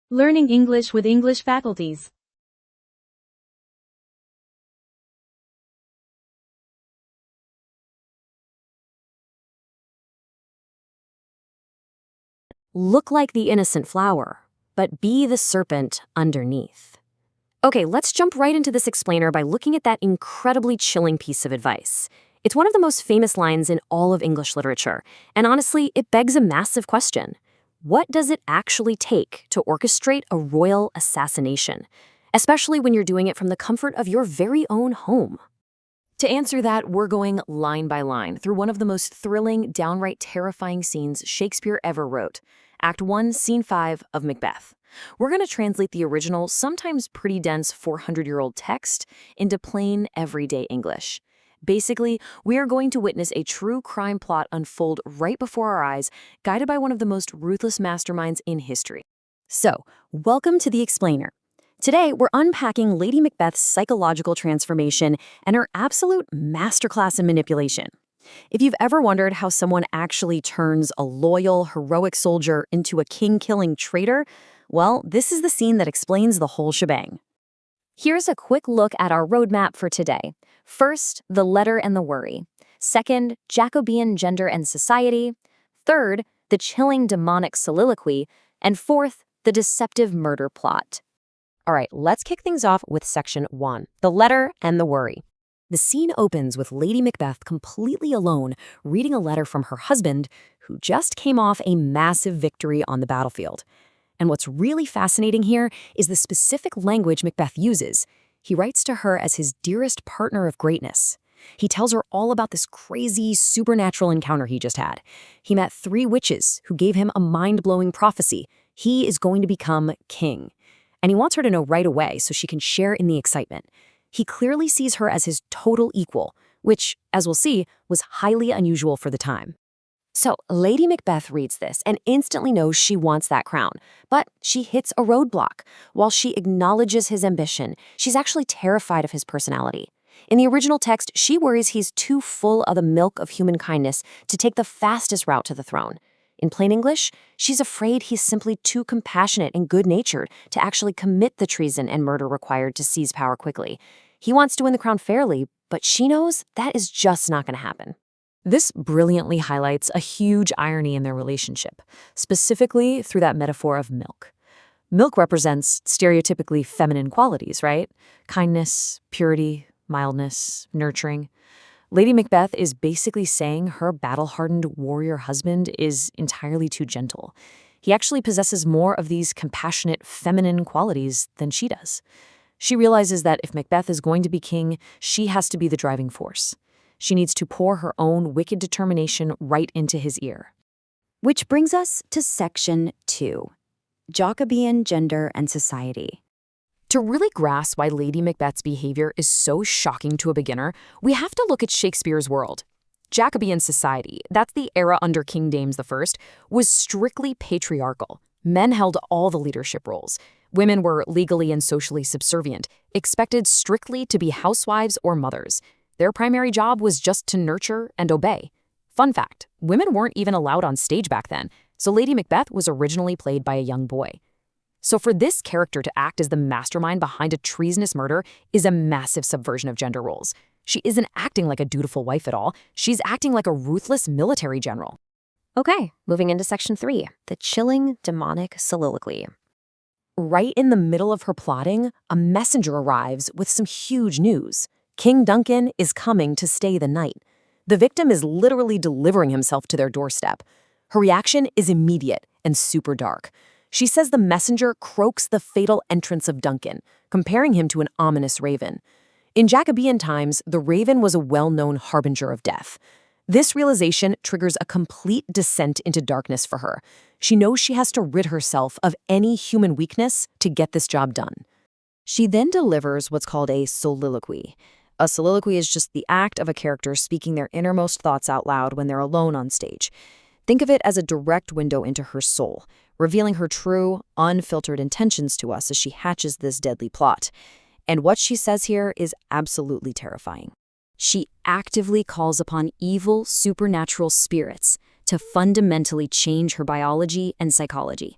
Learning English with English Faculties. Look like the innocent flower, but be the serpent underneath. Okay, let's jump right into this explainer by looking at that incredibly chilling piece of advice. It's one of the most famous lines in all of English literature, and honestly, it begs a massive question. What does it actually take to orchestrate a royal assassination, especially when you're doing it from the comfort of your very own home? To answer that, we're going line by line through one of the most thrilling, downright terrifying scenes Shakespeare ever wrote, Act 1, Scene 5 of Macbeth. We're going to translate the original, sometimes pretty dense 400-year-old text into plain, everyday English. Basically, we are going to witness a true crime plot unfold right before our eyes, guided by one of the most ruthless masterminds in history. So, welcome to the explainer. Today, we're unpacking Lady Macbeth's psychological transformation and her absolute masterclass in manipulation. If you've ever wondered how someone actually turns a loyal, heroic soldier into a king-killing traitor, well, this is the scene that explains the whole shebang. Here's a quick look at our roadmap for today. First, the letter and the worry. Second, Jacobean gender and society. Third, the chilling demonic soliloquy. And fourth, the deceptive murder plot. All right, let's kick things off with Section 1, the letter and the worry. The scene opens with Lady Macbeth completely alone, reading a letter from her husband, who just came off a massive victory on the battlefield. And what's really fascinating here is the specific language Macbeth uses. He writes to her as his dearest partner of greatness. He tells her all about this crazy, supernatural encounter he just had. He met 3 witches who gave him a mind-blowing prophecy. He is going to become king. And he wants her to know right away so she can share in the excitement. He clearly sees her as his total equal, which, as we'll see, was highly unusual for the time. So, Lady Macbeth reads this and instantly knows she wants that crown, but she hits a roadblock. While she acknowledges his ambition, she's actually terrified of his personality. In the original text, she worries he's too full of the milk of human kindness to take the fastest route to the throne. In plain English, she's afraid he's simply too compassionate and good-natured to actually commit the treason and murder required to seize power quickly. He wants to win the crown fairly, but she knows that is just not going to happen. This brilliantly highlights a huge irony in their relationship, specifically through that metaphor of milk. Milk represents stereotypically feminine qualities, right? Kindness, purity, mildness, nurturing. Lady Macbeth is basically saying her battle-hardened warrior husband is entirely too gentle. He actually possesses more of these compassionate feminine qualities than she does. She realizes that if Macbeth is going to be king, she has to be the driving force. She needs to pour her own wicked determination right into his ear. Which brings us to Section 2, Jacobean gender and society. To really grasp why Lady Macbeth's behavior is so shocking to a beginner, we have to look at Shakespeare's world. Jacobean society, that's the era under King James I, was strictly patriarchal. Men held all the leadership roles. Women were legally and socially subservient, expected strictly to be housewives or mothers. Their primary job was just to nurture and obey. Fun fact, women weren't even allowed on stage back then, so Lady Macbeth was originally played by a young boy. So for this character to act as the mastermind behind a treasonous murder is a massive subversion of gender roles. She isn't acting like a dutiful wife at all. She's acting like a ruthless military general. Okay, moving into Section 3, the chilling demonic soliloquy. Right in the middle of her plotting, a messenger arrives with some huge news. King Duncan is coming to stay the night. The victim is literally delivering himself to their doorstep. Her reaction is immediate and super dark. She says the messenger croaks the fatal entrance of Duncan, comparing him to an ominous raven. In Jacobean times, the raven was a well-known harbinger of death. This realization triggers a complete descent into darkness for her. She knows she has to rid herself of any human weakness to get this job done. She then delivers what's called a soliloquy. A soliloquy is just the act of a character speaking their innermost thoughts out loud when they're alone on stage. Think of it as a direct window into her soul, revealing her true, unfiltered intentions to us as she hatches this deadly plot. And what she says here is absolutely terrifying. She actively calls upon evil, supernatural spirits to fundamentally change her biology and psychology.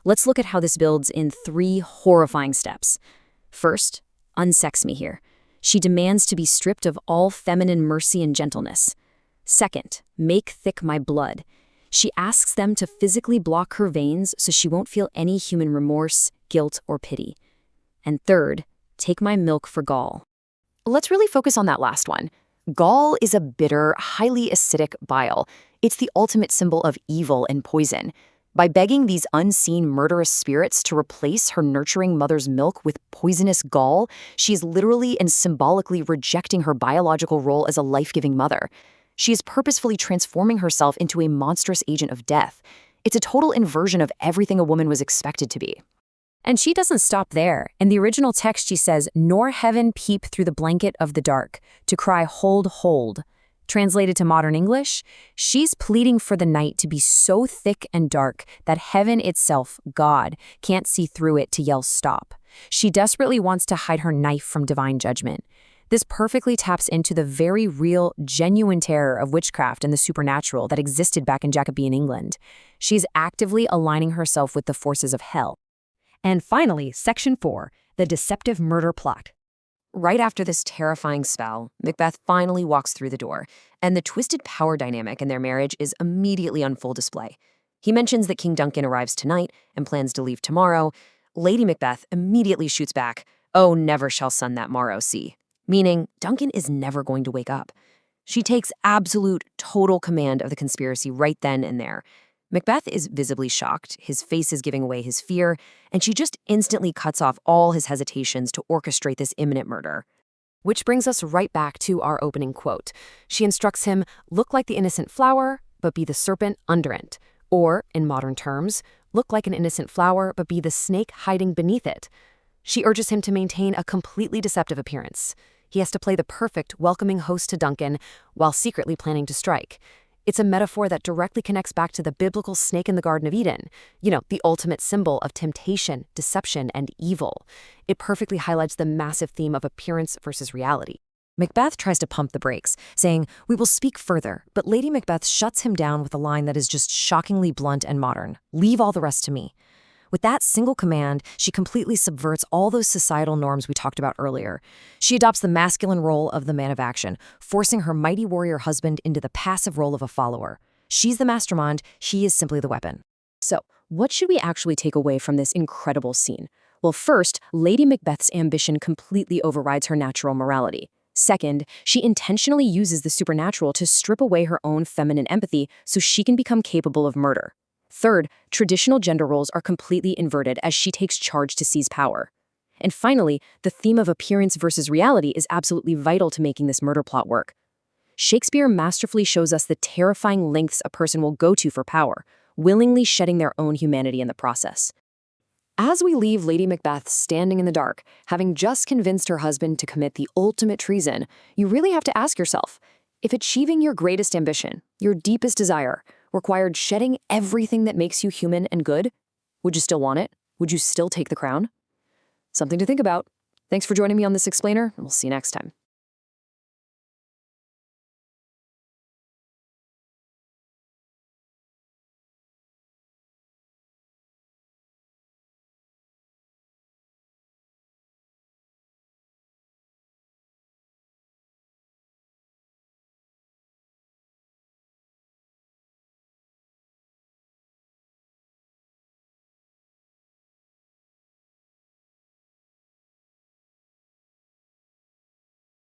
Let's look at how this builds in 3 horrifying steps. First, unsex me here. She demands to be stripped of all feminine mercy and gentleness. Second, make thick my blood. She asks them to physically block her veins so she won't feel any human remorse, guilt, or pity. And third, take my milk for gall. Let's really focus on that last one. Gall is a bitter, highly acidic bile. It's the ultimate symbol of evil and poison. By begging these unseen murderous spirits to replace her nurturing mother's milk with poisonous gall, she is literally and symbolically rejecting her biological role as a life-giving mother. She is purposefully transforming herself into a monstrous agent of death. It's a total inversion of everything a woman was expected to be. And she doesn't stop there. In the original text, she says, "Nor heaven peep through the blanket of the dark, to cry, hold, hold." Translated to modern English, she's pleading for the night to be so thick and dark that heaven itself, God, can't see through it to yell stop. She desperately wants to hide her knife from divine judgment. This perfectly taps into the very real, genuine terror of witchcraft and the supernatural that existed back in Jacobean England. She's actively aligning herself with the forces of hell. And finally, Section 4, the deceptive murder plot. Right after this terrifying spell, Macbeth finally walks through the door, and the twisted power dynamic in their marriage is immediately on full display. He mentions that King Duncan arrives tonight and plans to leave tomorrow. Lady Macbeth immediately shoots back, "Oh, never shall sun that morrow see," meaning Duncan is never going to wake up. She takes absolute, total command of the conspiracy right then and there. Macbeth is visibly shocked, his face is giving away his fear, and she just instantly cuts off all his hesitations to orchestrate this imminent murder. Which brings us right back to our opening quote. She instructs him, "Look like the innocent flower, but be the serpent under it." Or, in modern terms, "Look like an innocent flower, but be the snake hiding beneath it." She urges him to maintain a completely deceptive appearance. He has to play the perfect, welcoming host to Duncan while secretly planning to strike. It's a metaphor that directly connects back to the biblical snake in the Garden of Eden, the ultimate symbol of temptation, deception, and evil. It perfectly highlights the massive theme of appearance versus reality. Macbeth tries to pump the brakes, saying, "We will speak further," but Lady Macbeth shuts him down with a line that is just shockingly blunt and modern. "Leave all the rest to me." With that single command, she completely subverts all those societal norms we talked about earlier. She adopts the masculine role of the man of action, forcing her mighty warrior husband into the passive role of a follower. She's the mastermind, he is simply the weapon. So, what should we actually take away from this incredible scene? Well, first, Lady Macbeth's ambition completely overrides her natural morality. Second, she intentionally uses the supernatural to strip away her own feminine empathy so she can become capable of murder. Third, traditional gender roles are completely inverted as she takes charge to seize power. And finally, the theme of appearance versus reality is absolutely vital to making this murder plot work. Shakespeare masterfully shows us the terrifying lengths a person will go to for power, willingly shedding their own humanity in the process. As we leave Lady Macbeth standing in the dark, having just convinced her husband to commit the ultimate treason, you really have to ask yourself, if achieving your greatest ambition, your deepest desire, required shedding everything that makes you human and good, would you still want it? Would you still take the crown? Something to think about. Thanks for joining me on this explainer, and we'll see you next time.